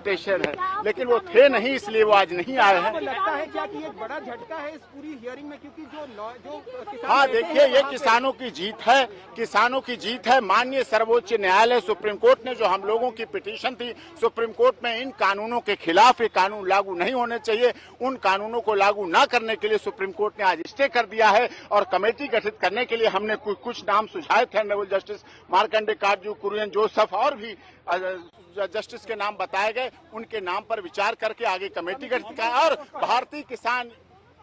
Station है, लेकिन वो थे नहीं, इसलिए वो आज नहीं आए हैं। लगता है क्या कि एक बड़ा झटका है इस पूरी हियरिंग में, क्योंकि जो हाँ, देखिए, ये किसानों की जीत है, किसानों की जीत है। माननीय सर्वोच्च न्यायालय सुप्रीम कोर्ट ने जो हम लोगों की पिटीशन थी सुप्रीम कोर्ट में, इन कानूनों के खिलाफ, ये कानून लागू नहीं होने चाहिए, उन कानूनों को लागू न करने के लिए सुप्रीम कोर्ट ने आज स्टे कर दिया है। और कमेटी गठित करने के लिए हमने कुछ नाम सुझाए थे, ऑनरेबल जस्टिस मार्कंडे काटजू, कुरियन जोसेफ और भी जस्टिस के नाम बताए गए। उनके नाम पर विचार करके आगे कमेटी गठित की और भारतीय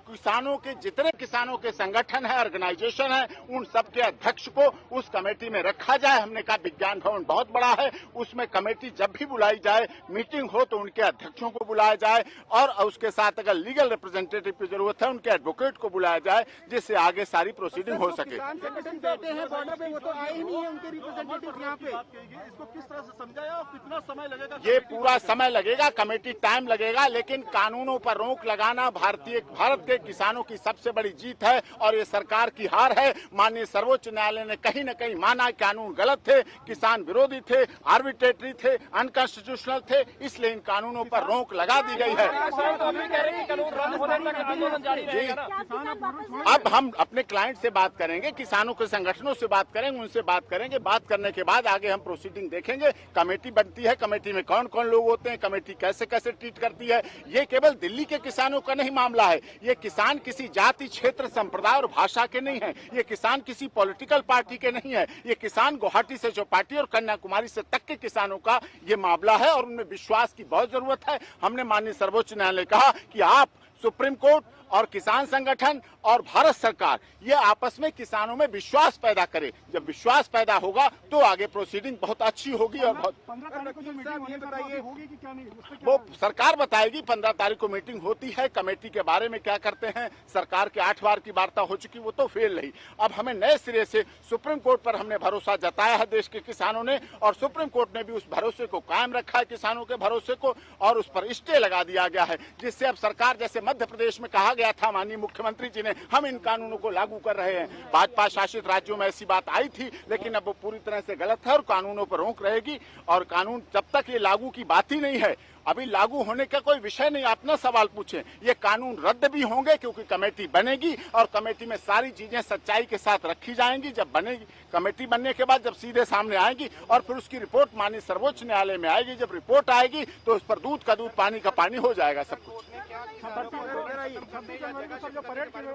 किसानों के जितने किसानों के संगठन है, ऑर्गेनाइजेशन है, उन सब के अध्यक्ष को उस कमेटी में रखा जाए। हमने कहा विज्ञान भवन बहुत बड़ा है, उसमें कमेटी जब भी बुलाई जाए, मीटिंग हो तो उनके अध्यक्षों को बुलाया जाए और उसके साथ अगर लीगल रिप्रेजेंटेटिव की जरूरत है उनके एडवोकेट को बुलाया जाए, जिससे आगे सारी प्रोसीडिंग हो सके। संगठन बैठे हैं बॉर्डर पे, वो तो आए ही नहीं है उनके रिप्रेजेंटेटिव यहाँ पे। इसको किस तरह से समझाया और कितना समय लगेगा? ये पूरा समय लगेगा, कमेटी टाइम लगेगा, लेकिन कानूनों पर रोक लगाना भारत के किसानों की सबसे बड़ी जीत है और ये सरकार की हार है। माननीय सर्वोच्च न्यायालय ने कहीं न कहीं माना कानून गलत थे, किसान विरोधी थे, आर्बिट्रेटरी थे, अनकॉन्स्टिट्यूशनल थे, इसलिए इन कानूनों पर रोक लगा दी गई है। अब हम अपने क्लाइंट से बात करेंगे, किसानों के संगठनों से बात करेंगे, उनसे बात करेंगे, बात करने के बाद आगे हम प्रोसीडिंग देखेंगे। कमेटी बनती है, कमेटी में कौन कौन लोग होते हैं, कमेटी कैसे कैसे ट्रीट करती है। ये केवल दिल्ली के किसानों का नहीं मामला है, ये किसान किसी जाति, क्षेत्र, संप्रदाय और भाषा के नहीं है, ये किसान किसी पॉलिटिकल पार्टी के नहीं है, ये किसान गुवाहाटी से चौपाटी और कन्याकुमारी से तक के किसानों का ये मामला है और उनमें विश्वास की बहुत जरूरत है। हमने माननीय सर्वोच्च न्यायालय कहा कि आप सुप्रीम कोर्ट और किसान संगठन और भारत सरकार ये आपस में किसानों में विश्वास पैदा करे। जब विश्वास पैदा होगा तो आगे प्रोसीडिंग बहुत अच्छी होगी और बहुत 15 तारीख को जो मीटिंग बताइए होगी कि क्या नहीं, वो सरकार बताएगी। 15 तारीख को मीटिंग होती है, कमेटी के बारे में क्या करते हैं, सरकार के 8 बार की वार्ता हो चुकी, वो तो फेल रही। अब हमें नए सिरे से सुप्रीम कोर्ट पर हमने भरोसा जताया है देश के किसानों ने, और सुप्रीम कोर्ट ने भी उस भरोसे को कायम रखा है, किसानों के भरोसे को, और उस पर स्टे लगा दिया गया है, जिससे अब सरकार, जैसे मध्य प्रदेश में कहा गया था माननीय मुख्यमंत्री जी ने, हम इन कानूनों को लागू कर रहे हैं। भाजपा शासित राज्यों में ऐसी बात आई थी, लेकिन अब वो पूरी तरह से गलत है और कानूनों पर रोक रहेगी। और कानून जब तक ये लागू की बात ही नहीं है, अभी लागू होने का कोई विषय नहीं। आप ना सवाल पूछें, ये कानून रद्द भी होंगे क्योंकि कमेटी बनेगी और कमेटी में सारी चीजें सच्चाई के साथ रखी जाएंगी। जब बनेगी कमेटी, बनने के बाद जब सीधे सामने आएगी और फिर उसकी रिपोर्ट माननीय सर्वोच्च न्यायालय में आएगी, जब रिपोर्ट आएगी तो उस पर दूध का दूध, पानी का पानी हो जाएगा सब कुछ।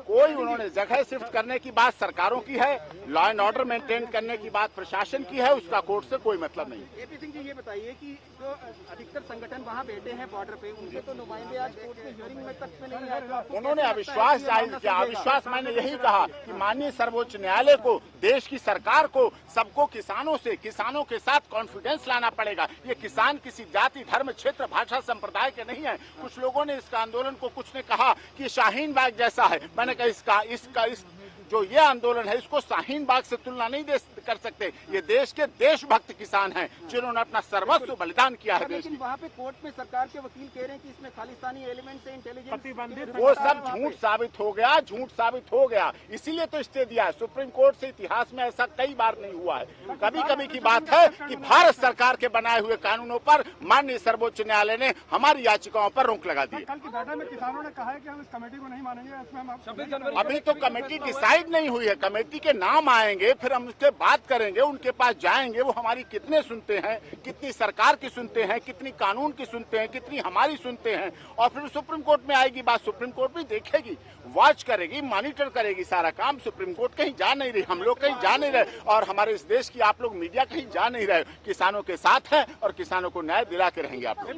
कोई उन्होंने जगह शिफ्ट करने की बात सरकारों की है, लॉ एंड ऑर्डर मेंटेन करने की बात प्रशासन की है, उसका कोर्ट से कोई मतलब नहीं। एपी सिंह जी, ये बताइए कि जो अधिकतर संगठन वहाँ बैठे हैं बॉर्डर पे, उनके तो नुमाइंदे आज कोर्ट में हियरिंग में तक में नहीं आए। उन्होंने अविश्वास जाहिर किया। अविश्वास मैंने यही कहा कि माननीय सर्वोच्च न्यायालय को, देश की सरकार को, सबको किसानों के साथ कॉन्फिडेंस लाना पड़ेगा। ये किसान किसी जाति, धर्म, क्षेत्र, भाषा, संप्रदाय के नहीं है। कुछ लोगों ने इसका आंदोलन को, कुछ ने कहा कि शाहीन बाग जैसा है। मैंने कहा इसका जो ये आंदोलन है, इसको शाहीन बाग से तुलना नहीं कर सकते। ये देश के देशभक्त किसान हैं जिन्होंने अपना सर्वस्व बलिदान किया है। लेकिन वहाँ पे कोर्ट में सरकार के वकील कह रहे हैं कि इसमें खालिस्तानी एलिमेंट से इंटेलिजेंस, वो सब झूठ साबित हो गया, इसीलिए तो स्टे दिया है। सुप्रीम कोर्ट से इतिहास में ऐसा कई बार नहीं हुआ है। कभी कभी की बात है कि भारत सरकार के बनाए हुए कानूनों पर माननीय सर्वोच्च न्यायालय ने हमारी याचिकाओं पर रोक लगा दी। कल की बैठक में किसानों ने कहा है कि हम इस कमेटी को नहीं मानेंगे, इसमें हम अभी तो कमेटी डिसाइड नहीं हुई है। कमेटी के नाम आएंगे, फिर हम उससे बात करेंगे, उनके पास जाएंगे, वो हमारी कितने सुनते हैं, कितनी सरकार की सुनते हैं, कितनी कानून की सुनते हैं, कितनी हमारी सुनते हैं, और फिर सुप्रीम कोर्ट में आएगी बात। सुप्रीम कोर्ट भी देखेगी, वॉच करेगी, मॉनिटर करेगी सारा काम। सुप्रीम कोर्ट कहीं जा नहीं रही, हम लोग कहीं जा नहीं रहे, और हमारे इस देश की आप लोग मीडिया कहीं जा नहीं रहे। किसानों के साथ हैं और किसानों को न्याय दिला के रहेंगे आप लोग।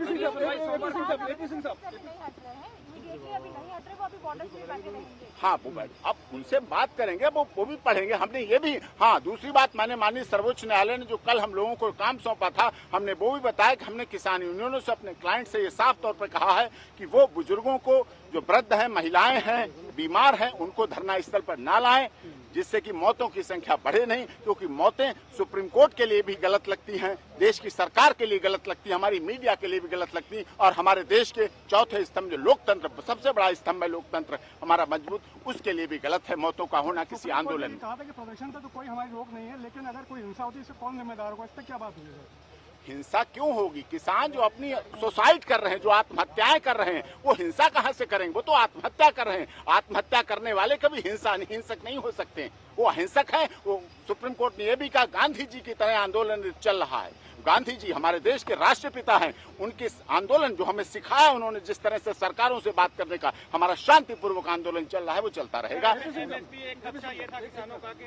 हाँ, वो अब उनसे बात करेंगे, वो भी पढ़ेंगे। हमने ये भी, हाँ, दूसरी बात, मैंने माननीय सर्वोच्च न्यायालय ने जो कल हम लोगों को काम सौंपा था, हमने वो भी बताया कि हमने किसान यूनियनों से, अपने क्लाइंट से ये साफ तौर पर कहा है कि वो बुजुर्गों को, जो वृद्ध हैं, महिलाएं हैं, बीमार हैं, उनको धरना स्थल पर ना लाएं, जिससे कि मौतों की संख्या बढ़े नहीं। क्योंकि मौतें सुप्रीम कोर्ट के लिए भी गलत लगती हैं, देश की सरकार के लिए गलत लगती है, हमारी मीडिया के लिए भी गलत लगती है, और हमारे देश के चौथे स्तंभ, जो लोकतंत्र, सबसे बड़ा स्तंभ है लोकतंत्र हमारा मजबूत, उसके लिए भी गलत है मौतों का होना किसी आंदोलन में। कहा था कि प्रदर्शन का तो कोई हमारी रोक नहीं है, लेकिन अगर कोई हिंसा होती है इससे कौन जिम्मेदार होगा, इस पर क्या बात हुई है? हिंसा क्यों होगी? किसान जो अपनी सुसाइड कर रहे हैं, जो आत्महत्याएं कर रहे हैं, वो हिंसा कहां से करेंगे? वो तो आत्महत्या कर रहे हैं। आत्महत्या करने वाले कभी हिंसक नहीं हो सकते, वो अहिंसक है। वो सुप्रीम कोर्ट ने यह भी कहा गांधी जी की तरह आंदोलन चल रहा है। गांधी जी हमारे देश के राष्ट्रपिता हैं, उनके आंदोलन जो हमें सिखाया उन्होंने, जिस तरह से सरकारों से बात करने का हमारा शांतिपूर्वक आंदोलन चल रहा है, वो चलता रहेगा। एक खदशा ये था किसानों का कि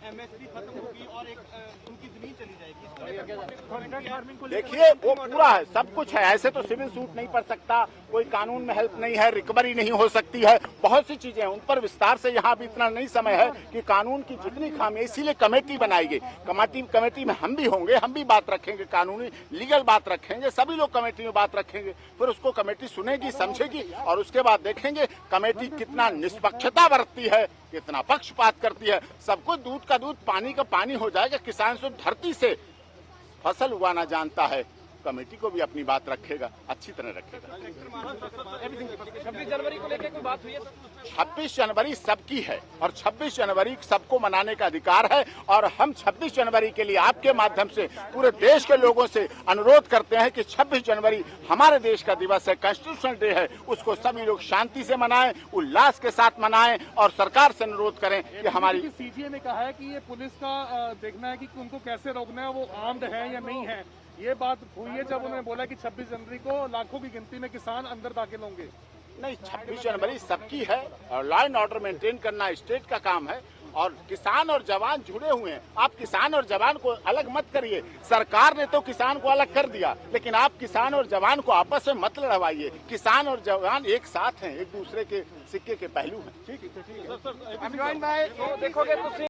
एमएसपी खत्म होगी और एक उनकी जमीन चली जाएगी। देखिए वो पूरा है, सब कुछ है। ऐसे तो सिविल सूट नहीं पड़ सकता, कोई कानून में हेल्प नहीं है, रिकवरी नहीं हो सकती है, बहुत सी चीजें हैं, उन पर विस्तार से यहाँ भी इतना नहीं समय है कि कानून की जितनी खामी, इसीलिए कमेटी बनाई गई। कमेटी में हम भी होंगे, हम भी बात रखेंगे, कानूनी लीगल बात रखेंगे, सभी लोग कमेटी में बात रखेंगे। फिर उसको कमेटी सुनेगी, समझेगी और उसके बाद देखेंगे कमेटी कितना निष्पक्षता बरतती है, कितना पक्षपात करती है। सब कुछ दूध का दूध पानी का पानी हो जाएगा। किसान से धरती से फसल उगाना जानता है, कमेटी को भी अपनी बात रखेगा, अच्छी तरह रखेगा। 26 जनवरी को लेकर कोई बात हुई है? 26 जनवरी सबकी है और 26 जनवरी सबको मनाने का अधिकार है और हम 26 जनवरी के लिए आपके माध्यम से पूरे देश के लोगों से अनुरोध करते हैं कि 26 जनवरी हमारे देश का दिवस है, कॉन्स्टिट्यूशनल डे है, उसको सभी लोग शांति से मनाएं, उल्लास के साथ मनाएं और सरकार से अनुरोध करें कि हमारी सीजीए ने कहा है कि ये पुलिस का देखना है कि उनको कैसे रोकना है, वो आर्म्ड है या नहीं है। ये बात हुई है जब उन्होंने बोला कि 26 जनवरी को लाखों की गिनती में किसान अंदर दाखिल होंगे। नहीं, 26 जनवरी सबकी है और लॉ एंड ऑर्डर मेंटेन करना स्टेट का काम है और किसान और जवान जुड़े हुए हैं। आप किसान और जवान को अलग मत करिए। सरकार ने तो किसान को अलग कर दिया, लेकिन आप किसान और जवान को आपस में मत लड़वाइए। किसान और जवान एक साथ हैं, एक दूसरे के सिक्के के पहलू हैं। ठीक है, देखोगे